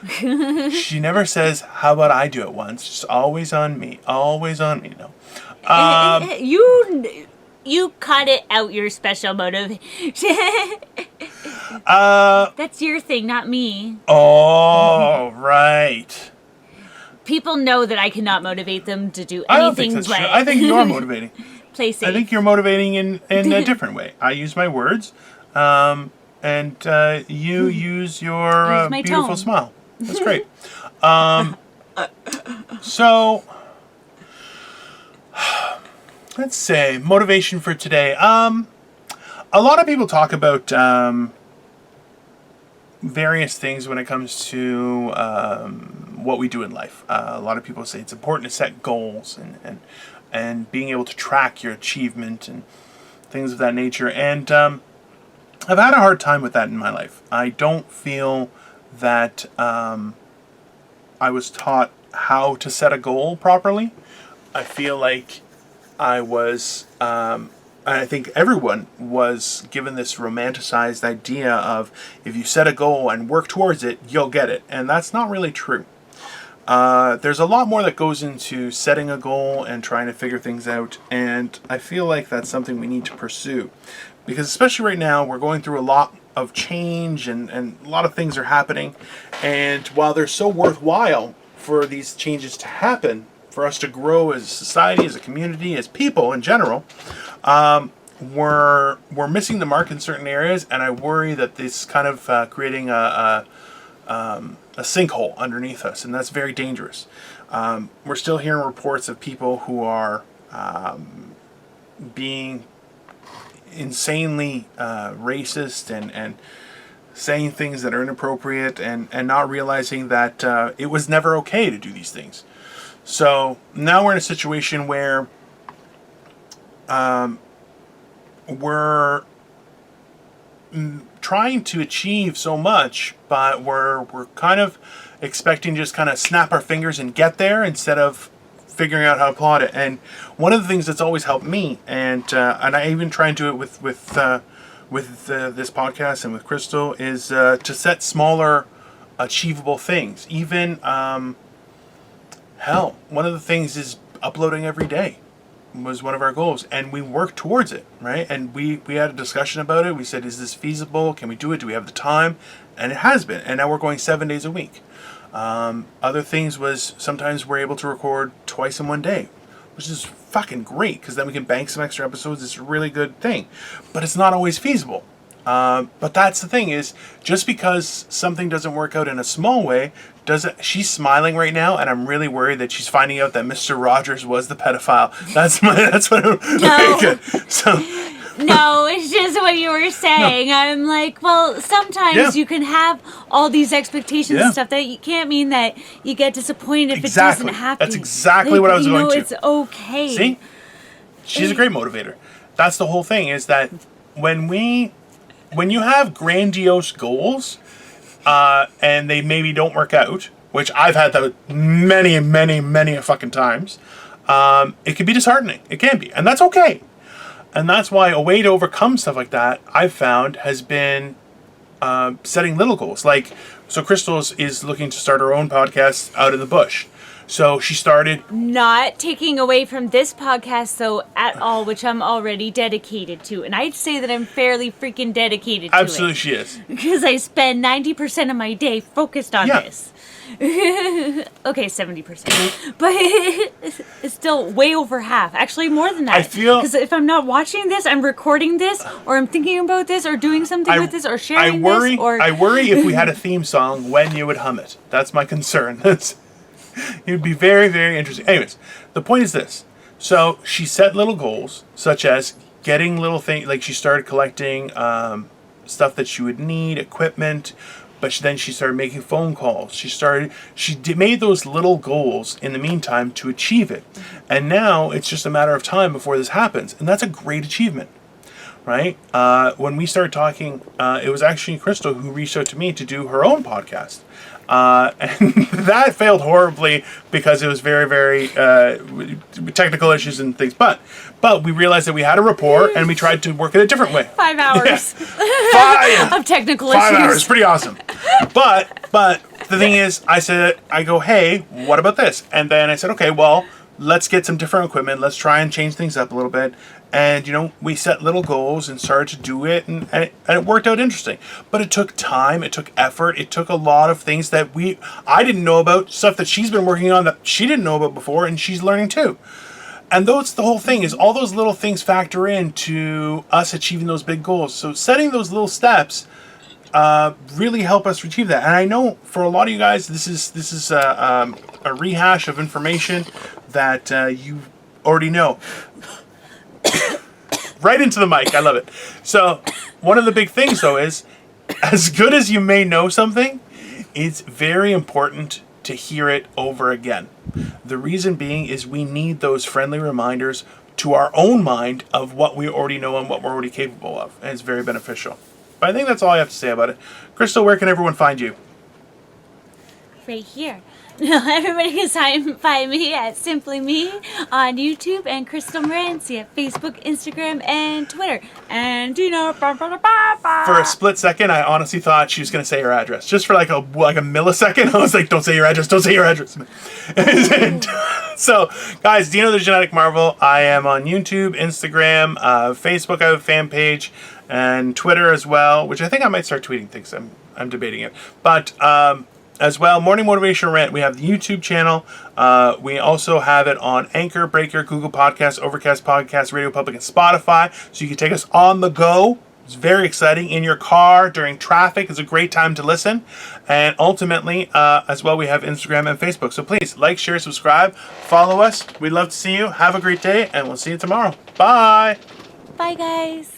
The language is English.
She never says, how about I do it once? Just always on me. Always on me. No. You cut it out, your special motive. That's your thing, not me. Oh, right. People know that I cannot motivate them to do anything. I don't think that's true. I think you are motivating. Play safe. I think you're motivating in a different way. I use my words, and you use your beautiful tone. Smile. That's great. So, let's say motivation for today. A lot of people talk about various things when it comes to what we do in life. A lot of people say it's important to set goals and being able to track your achievement and things of that nature. And I've had a hard time with that in my life. I don't feel that I was taught how to set a goal properly. I feel like I was, I think everyone was given this romanticized idea of if you set a goal and work towards it, you'll get it. And that's not really true. There's a lot more that goes into setting a goal and trying to figure things out. And I feel like that's something we need to pursue. Because especially right now, we're going through a lot of change and a lot of things are happening. And while they're so worthwhile for these changes to happen, for us to grow as a society, as a community, as people in general, we're missing the mark in certain areas, and I worry that this kind of creating a sinkhole underneath us, and that's very dangerous. We're still hearing reports of people who are being insanely racist and saying things that are inappropriate and not realizing that it was never okay to do these things. So now we're in a situation where we're trying to achieve so much, but we're kind of expecting to just kind of snap our fingers and get there instead of figuring out how to plot it. And one of the things that's always helped me, and I even try and do it with this podcast and with Crystal, is to set smaller, achievable things. Even one of the things is uploading every day was one of our goals, and we worked towards it, right? And we had a discussion about it. We said, is this feasible? Can we do it? Do we have the time? And it has been, and now we're going 7 days a week. Other things was sometimes we're able to record twice in one day, which is fucking great, because then we can bank some extra episodes. It's a really good thing, but it's not always feasible. But that's the thing, is just because something doesn't work out in a small way, she's smiling right now, and I'm really worried that she's finding out that Mr. Rogers was the pedophile. That's what I'm very good. So no, it's just what you were saying. No. I'm like, well, sometimes you can have all these expectations and stuff that you can't mean that you get disappointed if it doesn't happen. That's exactly what I was going to. It's okay. See? She's a great motivator. That's the whole thing, is that when you have grandiose goals, and they maybe don't work out, which I've had that many fucking times, it can be disheartening. It can be. And that's okay. And that's why a way to overcome stuff like that, I've found, has been setting little goals. So Crystal is looking to start her own podcast out in the bush. So she started... Not taking away from this podcast, though, at all, which I'm already dedicated to. And I'd say that I'm fairly freaking dedicated to it. Absolutely she is. Because I spend 90% of my day focused on this. Okay, 70%. But it's still way over half. Actually, more than that. I feel... Because if I'm not watching this, I'm recording this, or I'm thinking about this, or doing something with this, or sharing this, or... I worry if we had a theme song, when you would hum it. That's my concern. It would be very, very interesting. Anyways, the point is this. So she set little goals, such as getting little things, like she started collecting stuff that she would need, equipment, but then she started making phone calls. She made those little goals in the meantime to achieve it. And now it's just a matter of time before this happens. And that's a great achievement, right? When we started talking, it was actually Crystal who reached out to me to do her own podcast. And that failed horribly because it was very, very technical issues and things. But we realized that we had a rapport, and we tried to work it a different way. 5 hours of technical issues. 5 hours, pretty awesome. But the thing is, I go, hey, what about this? And then I said, okay, well, let's get some different equipment. Let's try and change things up a little bit. And, we set little goals and started to do it. And it worked out interesting. But it took time. It took effort. It took a lot of things that I didn't know about, stuff that she's been working on that she didn't know about before, and she's learning too. And that's the whole thing, is all those little things factor into us achieving those big goals. So setting those little steps really help us achieve that. And I know for a lot of you guys, this is a rehash of information that you already know. Right into the mic. I love it. So one of the big things, though, is as good as you may know something, it's very important to hear it over again. The reason being is we need those friendly reminders to our own mind of what we already know and what we're already capable of. And it's very beneficial. But I think that's all I have to say about it. Crystal, where can everyone find you? Right here. Everybody can find me at Simply Me on YouTube and Crystal Morancy at Facebook, Instagram, and Twitter. And For a split second, I honestly thought she was going to say her address. Just for like a millisecond, I was like, don't say your address, don't say your address. So, guys, Dino the Genetic Marvel. I am on YouTube, Instagram, Facebook. I have a fan page, and Twitter as well, which I think I might start tweeting things. I'm debating it. But as well, Morning Motivational Rant, we have the YouTube channel. We also have it on Anchor, Breaker, Google Podcasts, Overcast Podcasts, Radio Public, and Spotify. So you can take us on the go. It's very exciting. In your car, during traffic, is a great time to listen. And ultimately, as well, we have Instagram and Facebook. So please, like, share, subscribe, follow us. We'd love to see you. Have a great day, and we'll see you tomorrow. Bye. Bye, guys.